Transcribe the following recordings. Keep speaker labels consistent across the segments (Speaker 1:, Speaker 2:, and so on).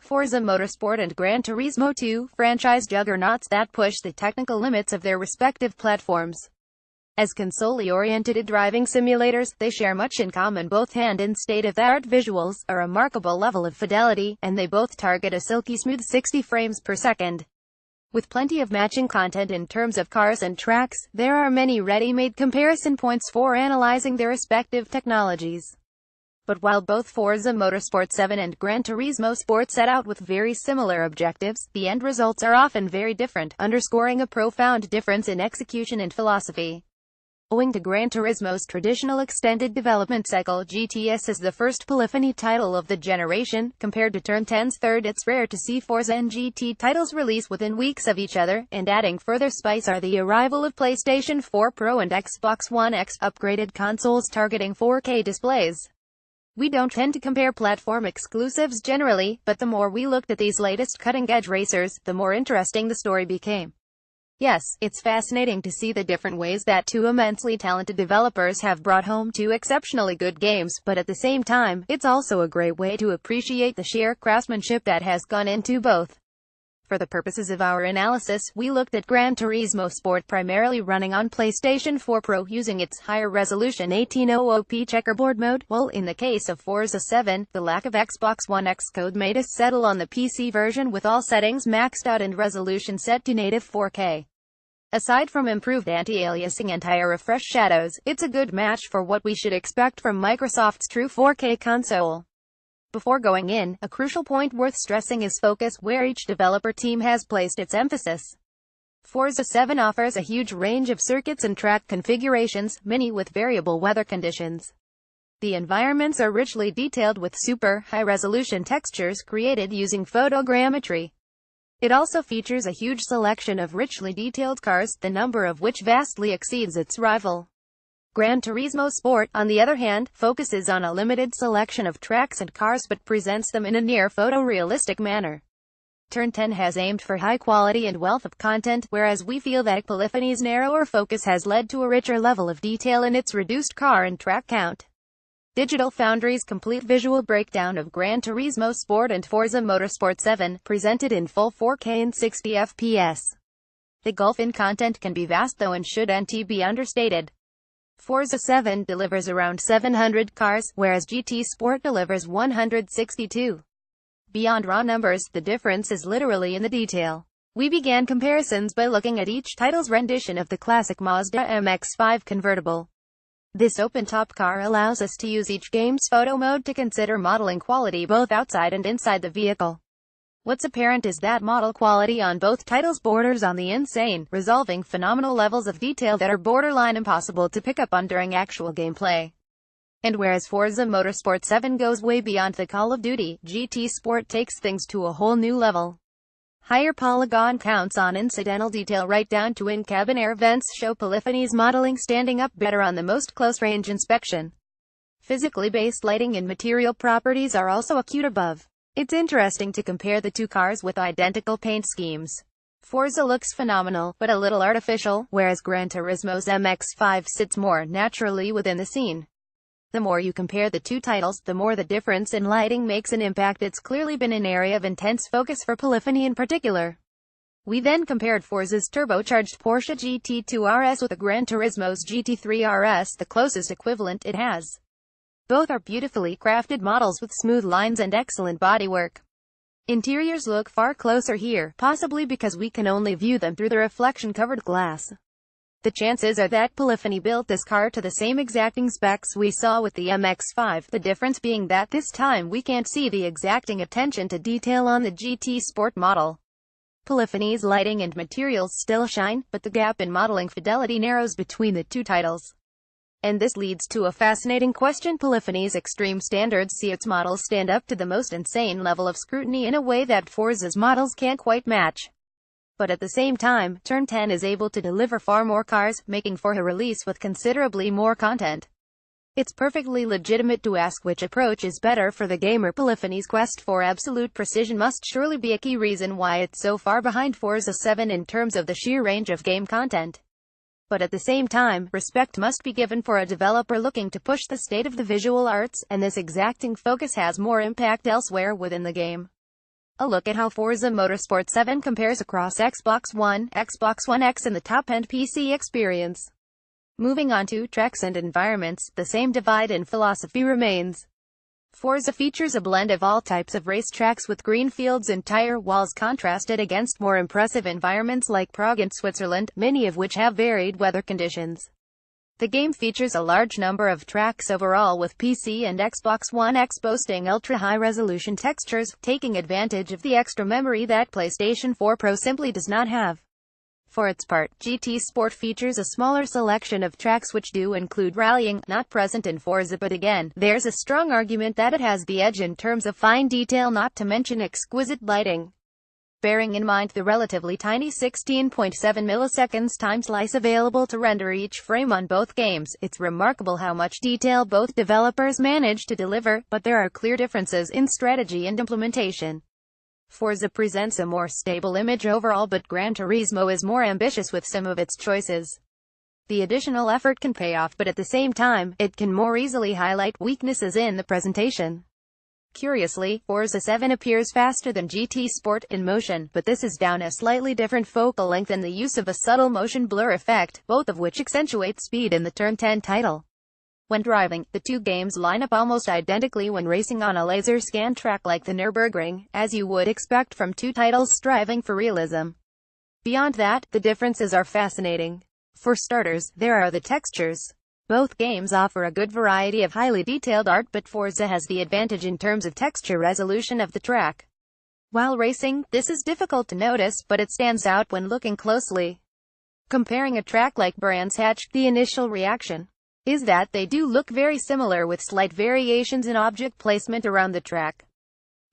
Speaker 1: Forza Motorsport and Gran Turismo 2, franchise juggernauts that push the technical limits of their respective platforms. As console-oriented driving simulators, they share much in common, both hand and state-of-the-art visuals, a remarkable level of fidelity, and they both target a silky smooth 60 frames per second. With plenty of matching content in terms of cars and tracks, there are many ready-made comparison points for analyzing their respective technologies. But while both Forza Motorsport 7 and Gran Turismo Sport set out with very similar objectives, the end results are often very different, underscoring a profound difference in execution and philosophy. Owing to Gran Turismo's traditional extended development cycle, GTS is the first polyphony title of the generation. Compared to Turn 10's third, it's rare to see Forza and GT titles release within weeks of each other, and adding further spice are the arrival of PlayStation 4 Pro and Xbox One X upgraded consoles targeting 4K displays. We don't tend to compare platform exclusives generally, but the more we looked at these latest cutting-edge racers, the more interesting the story became. Yes, it's fascinating to see the different ways that two immensely talented developers have brought home two exceptionally good games, but at the same time, it's also a great way to appreciate the sheer craftsmanship that has gone into both. For the purposes of our analysis, we looked at Gran Turismo Sport primarily running on PlayStation 4 Pro using its higher resolution 1800p checkerboard mode, while in the case of Forza 7, the lack of Xbox One X code made us settle on the PC version with all settings maxed out and resolution set to native 4K. Aside from improved anti-aliasing and higher refresh shadows, it's a good match for what we should expect from Microsoft's true 4K console. Before going in, a crucial point worth stressing is focus, where each developer team has placed its emphasis. Forza 7 offers a huge range of circuits and track configurations, many with variable weather conditions. The environments are richly detailed with super high-resolution textures created using photogrammetry. It also features a huge selection of richly detailed cars, the number of which vastly exceeds its rival. Gran Turismo Sport, on the other hand, focuses on a limited selection of tracks and cars but presents them in a near photorealistic manner. Turn 10 has aimed for high quality and wealth of content, whereas we feel that Polyphony's narrower focus has led to a richer level of detail in its reduced car and track count. Digital Foundry's complete visual breakdown of Gran Turismo Sport and Forza Motorsport 7, presented in full 4K and 60 FPS. The gulf in content can be vast though and shouldn't be understated. Forza 7 delivers around 700 cars, whereas GT Sport delivers 162. Beyond raw numbers, the difference is literally in the detail. We began comparisons by looking at each title's rendition of the classic Mazda MX-5 convertible. This open-top car allows us to use each game's photo mode to consider modeling quality both outside and inside the vehicle. What's apparent is that model quality on both titles borders on the insane, resolving phenomenal levels of detail that are borderline impossible to pick up on during actual gameplay. And whereas Forza Motorsport 7 goes way beyond the Call of Duty, GT Sport takes things to a whole new level. Higher polygon counts on incidental detail right down to in-cabin air vents show Polyphony's modeling standing up better on the most close-range inspection. Physically based lighting and material properties are also acute above. It's interesting to compare the two cars with identical paint schemes. Forza looks phenomenal, but a little artificial, whereas Gran Turismo's MX-5 sits more naturally within the scene. The more you compare the two titles, the more the difference in lighting makes an impact. It's clearly been an area of intense focus for Polyphony in particular. We then compared Forza's turbocharged Porsche GT2 RS with a Gran Turismo's GT3 RS, the closest equivalent it has. Both are beautifully crafted models with smooth lines and excellent bodywork. Interiors look far closer here, possibly because we can only view them through the reflection-covered glass. The chances are that Polyphony built this car to the same exacting specs we saw with the MX-5, the difference being that this time we can't see the exacting attention to detail on the GT Sport model. Polyphony's lighting and materials still shine, but the gap in modeling fidelity narrows between the two titles. And this leads to a fascinating question. Polyphony's extreme standards see its models stand up to the most insane level of scrutiny in a way that Forza's models can't quite match. But at the same time, Turn 10 is able to deliver far more cars, making for a release with considerably more content. It's perfectly legitimate to ask which approach is better for the gamer. Polyphony's quest for absolute precision must surely be a key reason why it's so far behind Forza 7 in terms of the sheer range of game content. But at the same time, respect must be given for a developer looking to push the state of the visual arts, and this exacting focus has more impact elsewhere within the game. A look at how Forza Motorsport 7 compares across Xbox One, Xbox One X and the top-end PC experience. Moving on to tracks and environments, the same divide in philosophy remains. Forza features a blend of all types of race tracks with green fields and tire walls contrasted against more impressive environments like Prague and Switzerland, many of which have varied weather conditions. The game features a large number of tracks overall, with PC and Xbox One X boasting ultra-high-resolution textures, taking advantage of the extra memory that PlayStation 4 Pro simply does not have. For its part, GT Sport features a smaller selection of tracks which do include rallying, not present in Forza, but again, there's a strong argument that it has the edge in terms of fine detail, not to mention exquisite lighting. Bearing in mind the relatively tiny 16.7 milliseconds time slice available to render each frame on both games, it's remarkable how much detail both developers manage to deliver, but there are clear differences in strategy and implementation. Forza presents a more stable image overall, but Gran Turismo is more ambitious with some of its choices. The additional effort can pay off, but at the same time, it can more easily highlight weaknesses in the presentation. Curiously, Forza 7 appears faster than GT Sport in motion, but this is down a slightly different focal length and the use of a subtle motion blur effect, both of which accentuate speed in the Turn 10 title. When driving, the two games line up almost identically when racing on a laser scan track like the Nürburgring, as you would expect from two titles striving for realism. Beyond that, the differences are fascinating. For starters, there are the textures. Both games offer a good variety of highly detailed art, but Forza has the advantage in terms of texture resolution of the track. While racing, this is difficult to notice, but it stands out when looking closely. Comparing a track like Brands Hatch, the initial reaction is that they do look very similar with slight variations in object placement around the track.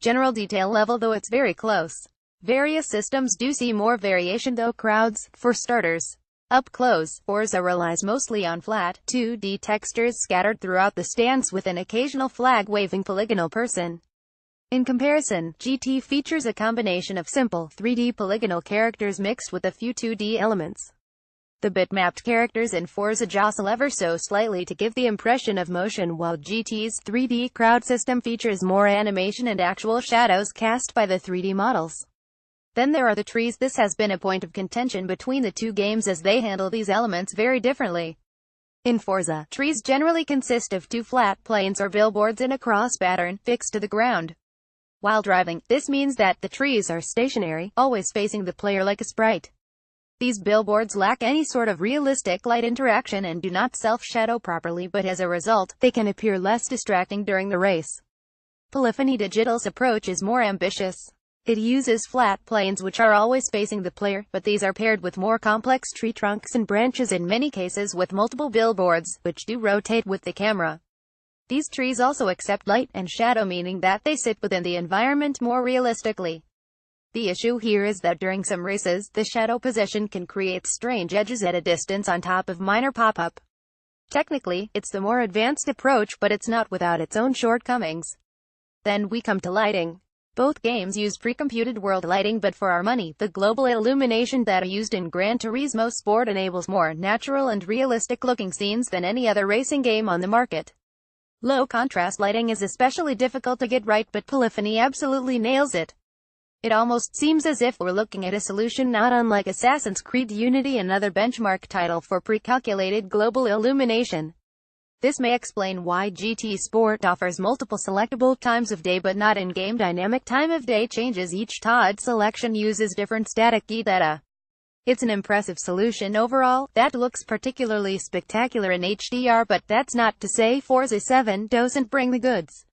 Speaker 1: General detail level though it's very close. Various systems do see more variation though. Crowds, for starters. Up close, Forza relies mostly on flat, 2D textures scattered throughout the stands with an occasional flag-waving polygonal person. In comparison, GT features a combination of simple, 3D polygonal characters mixed with a few 2D elements. The bitmapped characters in Forza jostle ever so slightly to give the impression of motion, while GT's 3D crowd system features more animation and actual shadows cast by the 3D models. Then there are the trees. This has been a point of contention between the two games as they handle these elements very differently. In Forza, trees generally consist of two flat planes or billboards in a cross pattern, fixed to the ground. While driving, this means that the trees are stationary, always facing the player like a sprite. These billboards lack any sort of realistic light interaction and do not self-shadow properly, but as a result, they can appear less distracting during the race. Polyphony Digital's approach is more ambitious. It uses flat planes which are always facing the player, but these are paired with more complex tree trunks and branches, in many cases with multiple billboards, which do rotate with the camera. These trees also accept light and shadow, meaning that they sit within the environment more realistically. The issue here is that during some races, the shadow position can create strange edges at a distance on top of minor pop-up. Technically, it's the more advanced approach, but it's not without its own shortcomings. Then we come to lighting. Both games use pre-computed world lighting, but for our money, the global illumination that are used in Gran Turismo Sport enables more natural and realistic-looking scenes than any other racing game on the market. Low-contrast lighting is especially difficult to get right, but Polyphony absolutely nails it. It almost seems as if we're looking at a solution not unlike Assassin's Creed Unity, another benchmark title for pre-calculated global illumination. This may explain why GT Sport offers multiple selectable times of day but not in-game dynamic time of day changes. Each TOD selection uses different static key data. It's an impressive solution overall, that looks particularly spectacular in HDR, but that's not to say Forza 7 doesn't bring the goods.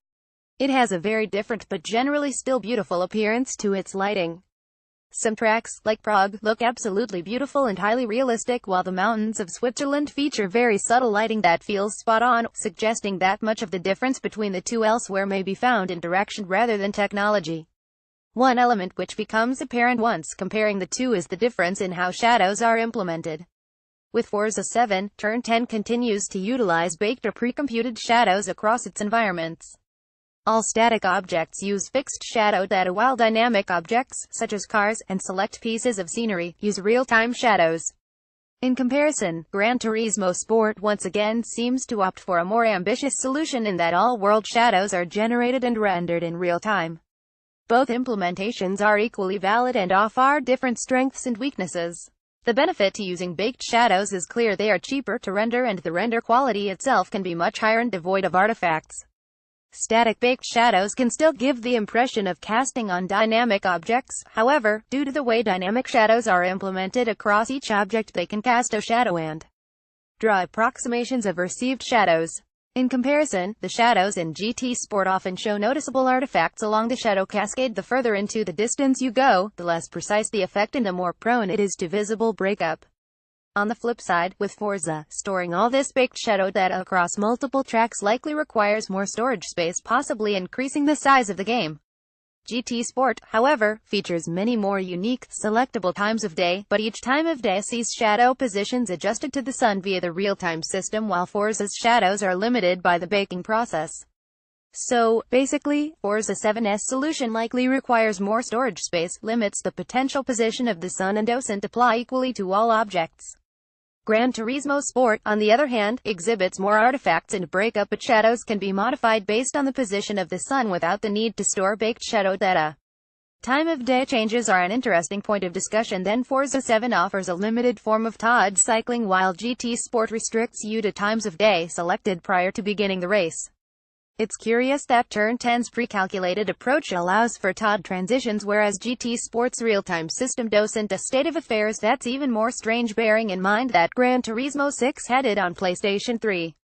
Speaker 1: It has a very different but generally still beautiful appearance to its lighting. Some tracks, like Prague, look absolutely beautiful and highly realistic, while the mountains of Switzerland feature very subtle lighting that feels spot on, suggesting that much of the difference between the two elsewhere may be found in direction rather than technology. One element which becomes apparent once comparing the two is the difference in how shadows are implemented. With Forza 7, Turn 10 continues to utilize baked or pre-computed shadows across its environments. All static objects use fixed shadow data, while dynamic objects, such as cars, and select pieces of scenery, use real-time shadows. In comparison, Gran Turismo Sport once again seems to opt for a more ambitious solution in that all world shadows are generated and rendered in real time. Both implementations are equally valid and offer different strengths and weaknesses. The benefit to using baked shadows is clear: they are cheaper to render and the render quality itself can be much higher and devoid of artifacts. Static baked shadows can still give the impression of casting on dynamic objects. However, due to the way dynamic shadows are implemented across each object, they can cast a shadow and draw approximations of received shadows. In comparison, the shadows in GT Sport often show noticeable artifacts along the shadow cascade. The further into the distance you go, the less precise the effect and the more prone it is to visible breakup. On the flip side, with Forza, storing all this baked shadow data across multiple tracks likely requires more storage space, possibly increasing the size of the game. GT Sport, however, features many more unique, selectable times of day, but each time of day sees shadow positions adjusted to the sun via the real-time system, while Forza's shadows are limited by the baking process. So, basically, Forza 7's solution likely requires more storage space, limits the potential position of the sun, and doesn't apply equally to all objects. Gran Turismo Sport, on the other hand, exhibits more artifacts and breakup, but shadows can be modified based on the position of the sun without the need to store baked shadow data. Time of day changes are an interesting point of discussion. Then Forza 7 offers a limited form of TOD cycling, while GT Sport restricts you to times of day selected prior to beginning the race. It's curious that Turn 10's pre-calculated approach allows for TOD transitions, whereas GT Sport's real-time system doesn't. A state of affairs that's even more strange, bearing in mind that Gran Turismo 6 had it on PlayStation 3.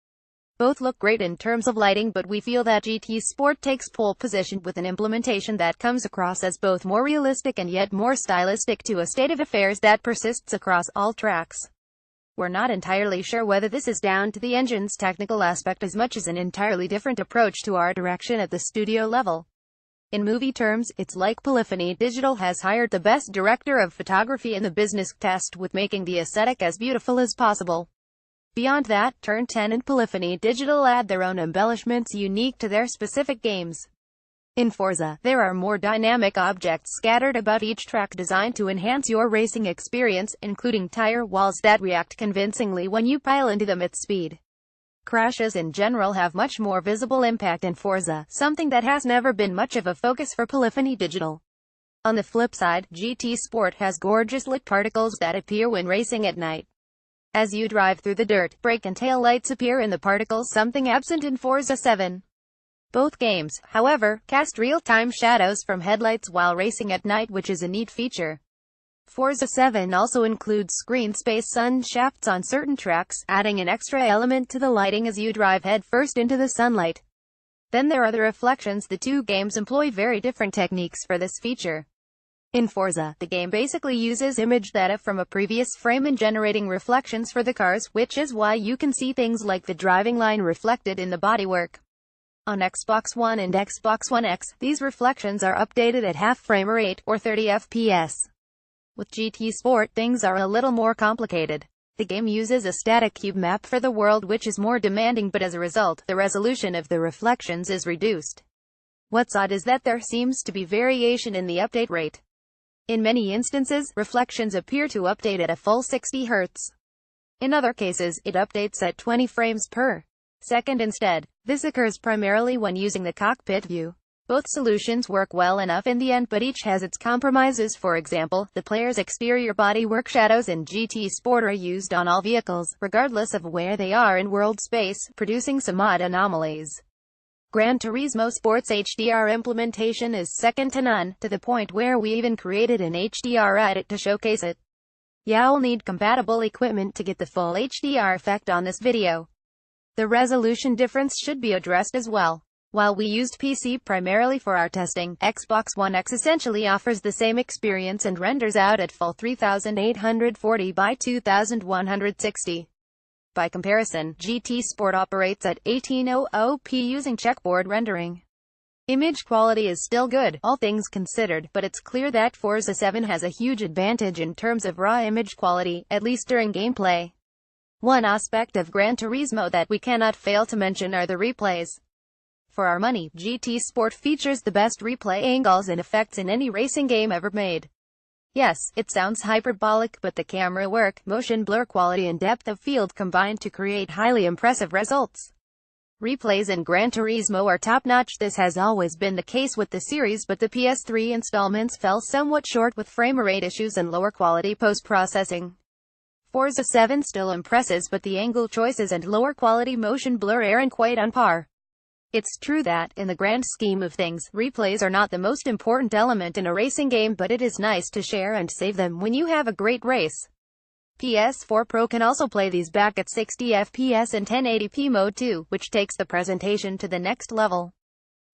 Speaker 1: Both look great in terms of lighting, but we feel that GT Sport takes pole position with an implementation that comes across as both more realistic and yet more stylistic, to a state of affairs that persists across all tracks. We're not entirely sure whether this is down to the engine's technical aspect as much as an entirely different approach to art direction at the studio level. In movie terms, it's like Polyphony Digital has hired the best director of photography in the business, tasked with making the aesthetic as beautiful as possible. Beyond that, Turn 10 and Polyphony Digital add their own embellishments unique to their specific games. In Forza, there are more dynamic objects scattered about each track, designed to enhance your racing experience, including tire walls that react convincingly when you pile into them at speed. Crashes in general have much more visible impact in Forza, something that has never been much of a focus for Polyphony Digital. On the flip side, GT Sport has gorgeous lit particles that appear when racing at night. As you drive through the dirt, brake and tail lights appear in the particles, something absent in Forza 7. Both games, however, cast real-time shadows from headlights while racing at night, which is a neat feature. Forza 7 also includes screen space sun shafts on certain tracks, adding an extra element to the lighting as you drive headfirst into the sunlight. Then there are the reflections. The two games employ very different techniques for this feature. In Forza, the game basically uses image data from a previous frame in generating reflections for the cars, which is why you can see things like the driving line reflected in the bodywork. On Xbox One and Xbox One X, these reflections are updated at half frame rate, or 30 FPS. With GT Sport, things are a little more complicated. The game uses a static cube map for the world, which is more demanding, but as a result, the resolution of the reflections is reduced. What's odd is that there seems to be variation in the update rate. In many instances, reflections appear to update at a full 60 Hz. In other cases, it updates at 20 frames per second instead. This occurs primarily when using the cockpit view. Both solutions work well enough in the end, but each has its compromises. For example, the player's exterior bodywork shadows in GT Sport are used on all vehicles, regardless of where they are in world space, producing some odd anomalies. Gran Turismo Sport's HDR implementation is second to none, to the point where we even created an HDR edit to showcase it. You'll need compatible equipment to get the full HDR effect on this video. The resolution difference should be addressed as well. While we used PC primarily for our testing, Xbox One X essentially offers the same experience and renders out at full 3840 by 2160. By comparison, GT Sport operates at 1800p using checkboard rendering. Image quality is still good, all things considered, but it's clear that Forza 7 has a huge advantage in terms of raw image quality, at least during gameplay. One aspect of Gran Turismo that we cannot fail to mention are the replays. For our money, GT Sport features the best replay angles and effects in any racing game ever made. Yes, it sounds hyperbolic, but the camera work, motion blur quality and depth of field combine to create highly impressive results. Replays in Gran Turismo are top-notch. This has always been the case with the series, but the PS3 installments fell somewhat short with framerate issues and lower quality post-processing. Forza 7 still impresses, but the angle choices and lower quality motion blur aren't quite on par. It's true that, in the grand scheme of things, replays are not the most important element in a racing game, but it is nice to share and save them when you have a great race. PS4 Pro can also play these back at 60 FPS in 1080p mode too, which takes the presentation to the next level.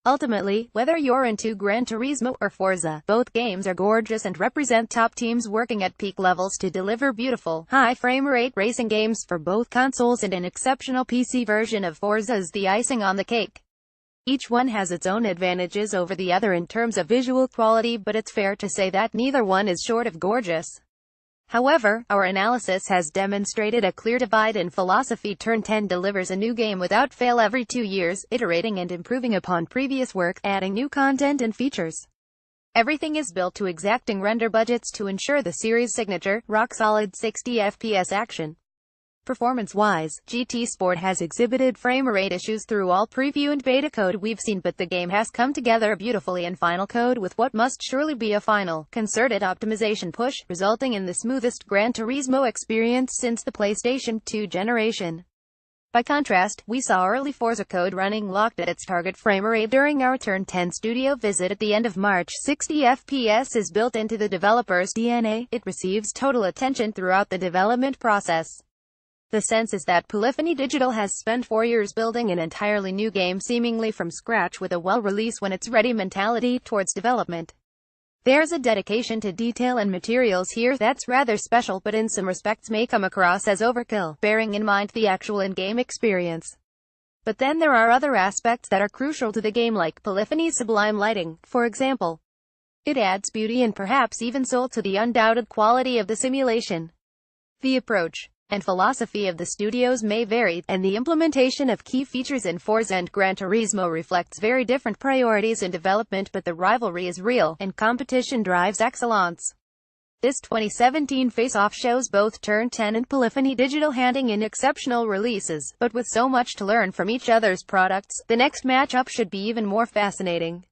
Speaker 1: Ultimately, whether you're into Gran Turismo or Forza, both games are gorgeous and represent top teams working at peak levels to deliver beautiful, high frame rate racing games for both consoles, and an exceptional PC version of Forza is the icing on the cake. Each one has its own advantages over the other in terms of visual quality, but it's fair to say that neither one is short of gorgeous. However, our analysis has demonstrated a clear divide in philosophy. Turn 10 delivers a new game without fail every 2 years, iterating and improving upon previous work, adding new content and features. Everything is built to exacting render budgets to ensure the series' signature, rock-solid 60 FPS action. Performance-wise, GT Sport has exhibited framerate issues through all preview and beta code we've seen, but the game has come together beautifully in final code with what must surely be a final, concerted optimization push, resulting in the smoothest Gran Turismo experience since the PlayStation 2 generation. By contrast, we saw early Forza code running locked at its target framerate during our Turn 10 studio visit at the end of March. 60 FPS is built into the developer's DNA. It receives total attention throughout the development process. The sense is that Polyphony Digital has spent 4 years building an entirely new game seemingly from scratch with a well-release-when-it's-ready mentality towards development. There's a dedication to detail and materials here that's rather special, but in some respects may come across as overkill, bearing in mind the actual in-game experience. But then there are other aspects that are crucial to the game, like Polyphony's sublime lighting, for example. It adds beauty and perhaps even soul to the undoubted quality of the simulation. The approach and philosophy of the studios may vary, and the implementation of key features in Forza and Gran Turismo reflects very different priorities in development, but the rivalry is real, and competition drives excellence. This 2017 face-off shows both Turn 10 and Polyphony Digital handing in exceptional releases, but with so much to learn from each other's products, the next matchup should be even more fascinating.